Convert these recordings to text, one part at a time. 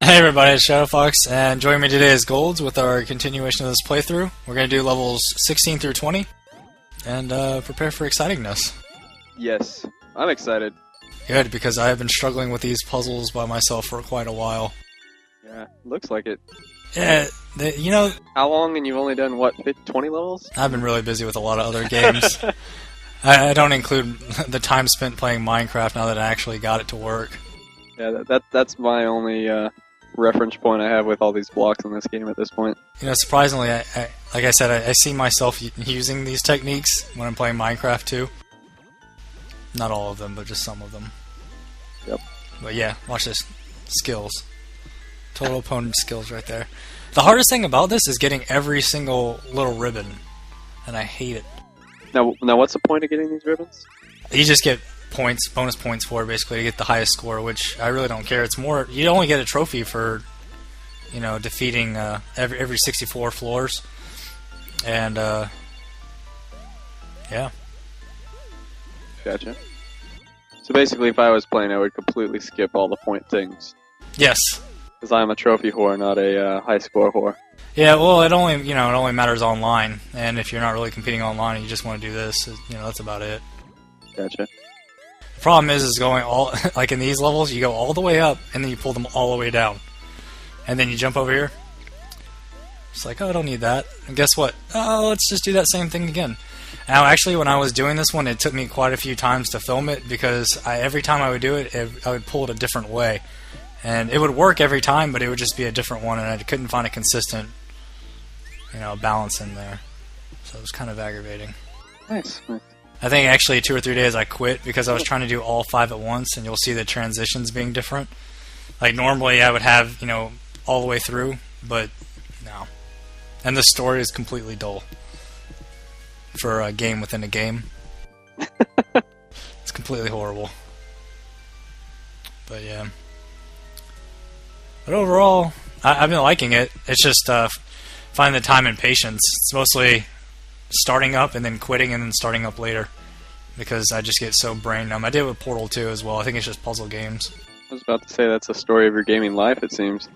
Hey everybody, it's ShadowFox, and joining me today is Golds with our continuation of this playthrough. We're going to do levels 16 through 20, and prepare for excitingness. Yes, I'm excited. Good, because I have been struggling with these puzzles by myself for quite a while. Yeah, looks like it. Yeah, you know... How long, and you've only done, what, 20 levels? I've been really busy with a lot of other games. I don't include the time spent playing Minecraft now that I actually got it to work. Yeah, that's my only reference point I have with all these blocks in this game at this point. You know, surprisingly, like I said, I see myself using these techniques when I'm playing Minecraft too. Not all of them, but just some of them. Yep. But yeah, watch this. Skills. Total opponent skills right there. The hardest thing about this is getting every single little ribbon, and I hate it. Now what's the point of getting these ribbons? You just get points, bonus points for it, basically, to get the highest score, which I really don't care. It's more, you only get a trophy for, you know, defeating every 64 floors. And, yeah. Gotcha. So basically, if I was playing, I would completely skip all the point things. Yes. Because I'm a trophy whore, not a high score whore. Yeah, well, it only matters online, and if you're not really competing online and you just want to do this, you know, that's about it. Gotcha. The problem is going all, like in these levels, you go all the way up, and then you pull them all the way down. And then you jump over here. It's like, oh, I don't need that. And guess what? Oh, let's just do that same thing again. Now, actually, when I was doing this one, it took me quite a few times to film it, because every time I would do it, I would pull it a different way. And it would work every time, but it would just be a different one, and I couldn't find a consistent, you know, balance in there. So it was kind of aggravating. Nice. I think actually 2 or 3 days I quit because I was trying to do all 5 at once, and you'll see the transitions being different. Like normally I would have, you know, all the way through, but no. And the story is completely dull for a game within a game. It's completely horrible. But yeah. But overall, I've been liking it. It's just finding the time and patience. It's mostly starting up and then quitting and then starting up later, because I just get so brain numb. I did it with Portal 2 as well. I think it's just puzzle games. I was about to say that's the story of your gaming life, it seems.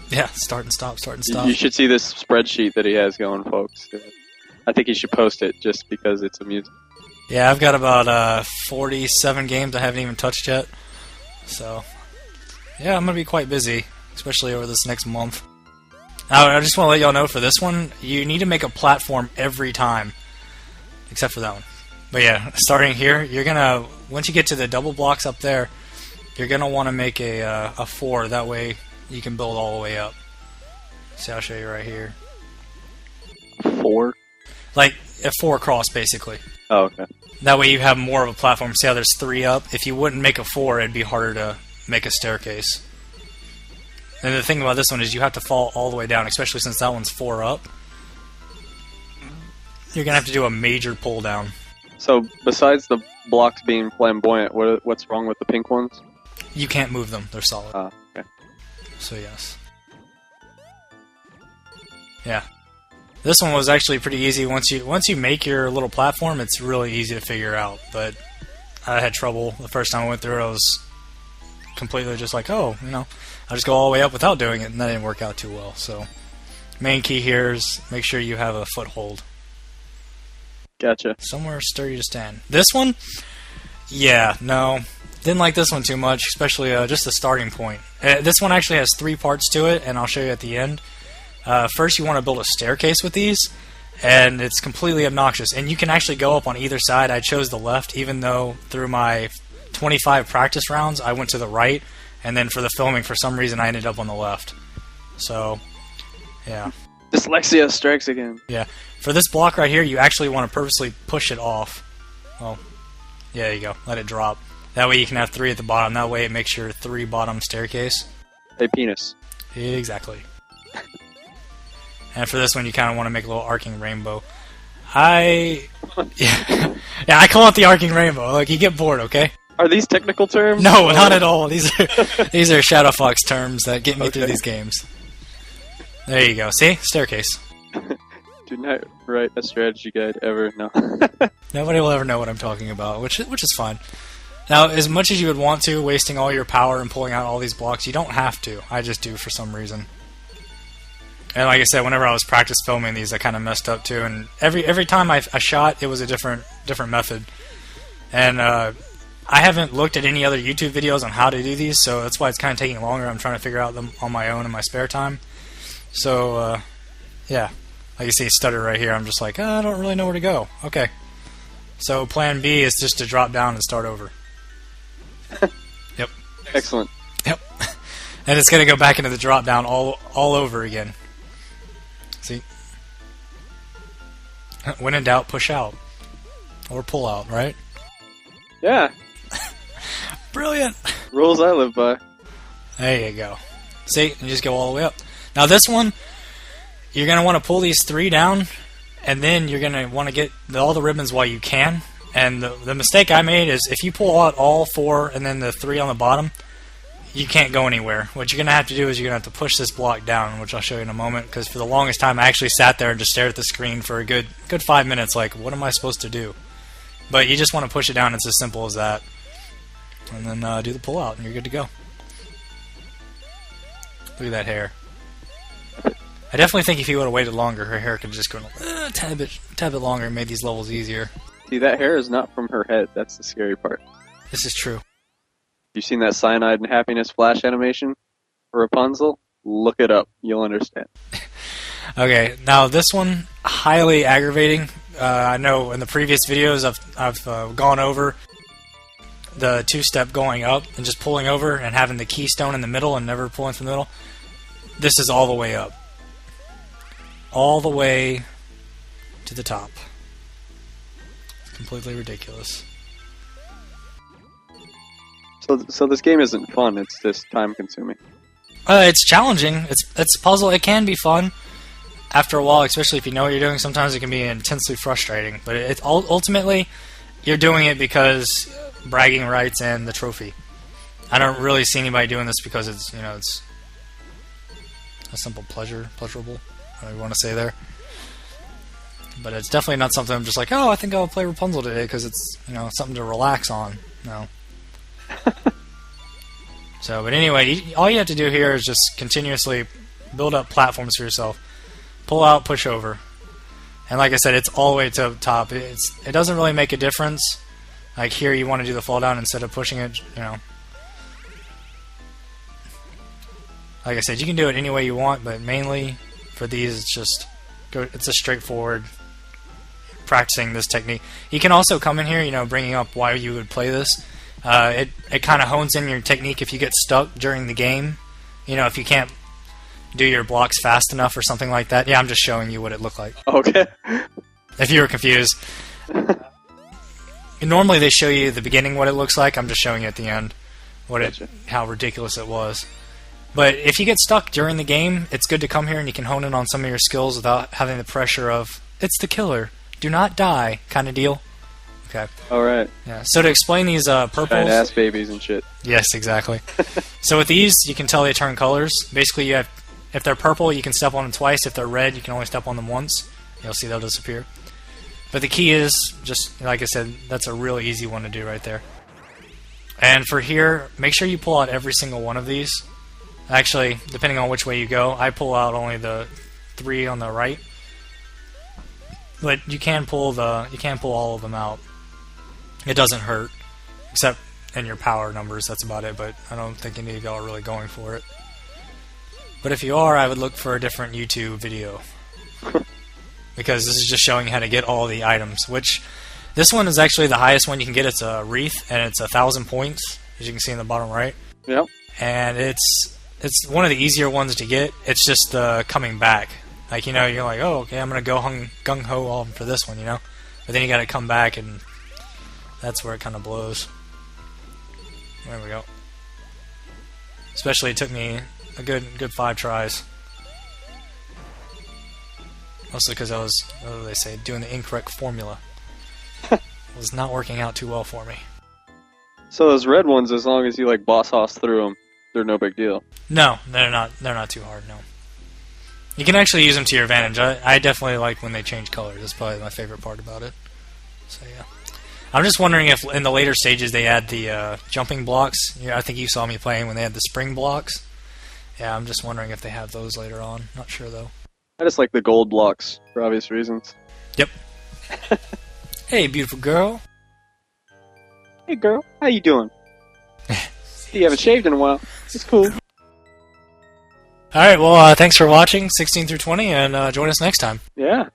Yeah, start and stop, start and stop. You should see this spreadsheet that he has going, folks. I think he should post it just because it's amusing. Yeah, I've got about 47 games I haven't even touched yet. So, yeah, I'm going to be quite busy, especially over this next month. I just want to let y'all know for this one, you need to make a platform every time, except for that one. But yeah, starting here, you're gonna, once you get to the double blocks up there, you're gonna want to make a 4. That way you can build all the way up. See, I'll show you right here. 4? Like a 4 across, basically. Oh, okay. That way you have more of a platform. See how there's 3 up? If you wouldn't make a 4, it'd be harder to make a staircase. And the thing about this one is you have to fall all the way down, especially since that one's 4 up. You're going to have to do a major pull down. So, besides the blocks being flamboyant, what's wrong with the pink ones? You can't move them. They're solid. Ah, okay. So, yes. Yeah. This one was actually pretty easy. Once you make your little platform, it's really easy to figure out. But I had trouble the first time I went through it. I was completely just like, oh, you know, I'll just go all the way up without doing it, and that didn't work out too well. So, main key here is make sure you have a foothold. Gotcha. Somewhere sturdy to stand. This one? Yeah, no. Didn't like this one too much, especially just the starting point. This one actually has 3 parts to it, and I'll show you at the end. First, you want to build a staircase with these, and it's completely obnoxious. And you can actually go up on either side. I chose the left, even though through my 25 practice rounds, I went to the right, and then for the filming, for some reason, I ended up on the left. So, yeah. Dyslexia strikes again. Yeah. For this block right here, you actually want to purposely push it off. Well, yeah, there you go. Let it drop. That way you can have 3 at the bottom. That way it makes your 3 bottom staircase. A penis. Exactly. And for this one, you kind of want to make a little arcing rainbow. Yeah, I call it the arcing rainbow. Like, you get bored, okay? Are these technical terms? No, not at all. These are ShadowFox terms that get me through these games. There you go. See? Staircase. Do not write a strategy guide ever. No. Nobody will ever know what I'm talking about, which is fine. Now, as much as you would want to, wasting all your power and pulling out all these blocks, you don't have to. I just do for some reason. And like I said, whenever I was practice filming these, I kind of messed up too. And every time I shot, it was a different method. And I haven't looked at any other YouTube videos on how to do these, so that's why it's kind of taking longer. I'm trying to figure out them on my own in my spare time. So, yeah. Like you see, stutter right here. I'm just like, I don't really know where to go. Okay. So plan B is just to drop down and start over. Yep. Excellent. Yep. And it's going to go back into the drop down all over again. See? When in doubt, push out. Or pull out, right? Yeah. Brilliant. Rules I live by. There you go. See? You just go all the way up. Now this one, you're going to want to pull these 3 down, and then you're going to want to get all the ribbons while you can. And the mistake I made is if you pull out all 4 and then the 3 on the bottom, you can't go anywhere. What you're going to have to do is you're going to have to push this block down, which I'll show you in a moment, because for the longest time I actually sat there and just stared at the screen for a good 5 minutes, like, what am I supposed to do? But you just want to push it down. It's as simple as that. And then do the pull out, and you're good to go. Look at that hair. I definitely think if you would have waited longer, her hair could just go a tad bit longer and made these levels easier. See, that hair is not from her head. That's the scary part. This is true. You seen that Cyanide and Happiness flash animation for Rapunzel? Look it up. You'll understand. Okay, now this one, highly aggravating. I know in the previous videos I've gone over the 2-step going up and just pulling over and having the keystone in the middle and never pulling from the middle. This is all the way up. All the way to the top. It's completely ridiculous. So this game isn't fun, it's just time consuming. It's challenging. It's a puzzle. It can be fun after a while, especially if you know what you're doing. Sometimes it can be intensely frustrating, but ultimately you're doing it because bragging rights and the trophy. I don't really see anybody doing this because it's it's a simple pleasurable, whatever you want to say there. But it's definitely not something I'm just like, oh, I think I'll play Rapunzel today because it's something to relax on. No. So, but anyway, all you have to do here is just continuously build up platforms for yourself. Pull out, push over. And like I said, it's all the way to the top. It doesn't really make a difference. Like here, you want to do the fall down instead of pushing it, Like I said, you can do it any way you want, but mainly for these, it's a straightforward practicing this technique. You can also come in here, bringing up why you would play this. It kind of hones in your technique if you get stuck during the game. If you can't do your blocks fast enough or something like that. Yeah, I'm just showing you what it looked like. Okay. If you were confused. Normally they show you at the beginning what it looks like. I'm just showing you at the end how ridiculous it was. But if you get stuck during the game, it's good to come here and you can hone in on some of your skills without having the pressure of, it's the killer, do not die kind of deal. Okay. Alright. Yeah. So to explain these purples... Giant ass babies and shit. Yes, exactly. So with these, you can tell they turn colors. Basically, if they're purple, you can step on them twice. If they're red, you can only step on them once. You'll see they'll disappear. But the key is, just like I said, that's a really easy one to do right there. And for here, make sure you pull out every single one of these. Actually, depending on which way you go, I pull out only the 3 on the right. But you can pull all of them out. It doesn't hurt, except in your power numbers. That's about it. But I don't think any of y'all are really going for it. But if you are, I would look for a different YouTube video. Because this is just showing you how to get all the items. Which, this one is actually the highest one you can get. It's a wreath, and it's 1,000 points, as you can see in the bottom right. Yep. And it's one of the easier ones to get. It's just coming back. Like, you're like, oh, okay, I'm going to go gung-ho all for this one, But then you got to come back, and that's where it kind of blows. There we go. Especially, it took me a good 5 tries. Mostly because I was, what do they say, doing the incorrect formula. It was not working out too well for me. So those red ones, as long as you boss hoss through them, they're no big deal. No, they're not too hard, no. You can actually use them to your advantage. I definitely like when they change colors. That's probably my favorite part about it. So yeah. I'm just wondering if in the later stages they add the jumping blocks. Yeah, I think you saw me playing when they had the spring blocks. Yeah, I'm just wondering if they have those later on. Not sure though. I just like the gold blocks for obvious reasons. Yep. Hey, beautiful girl. Hey, girl. How you doing? You haven't shaved in a while. It's cool. Alright, well, thanks for watching 16 through 20, and join us next time. Yeah.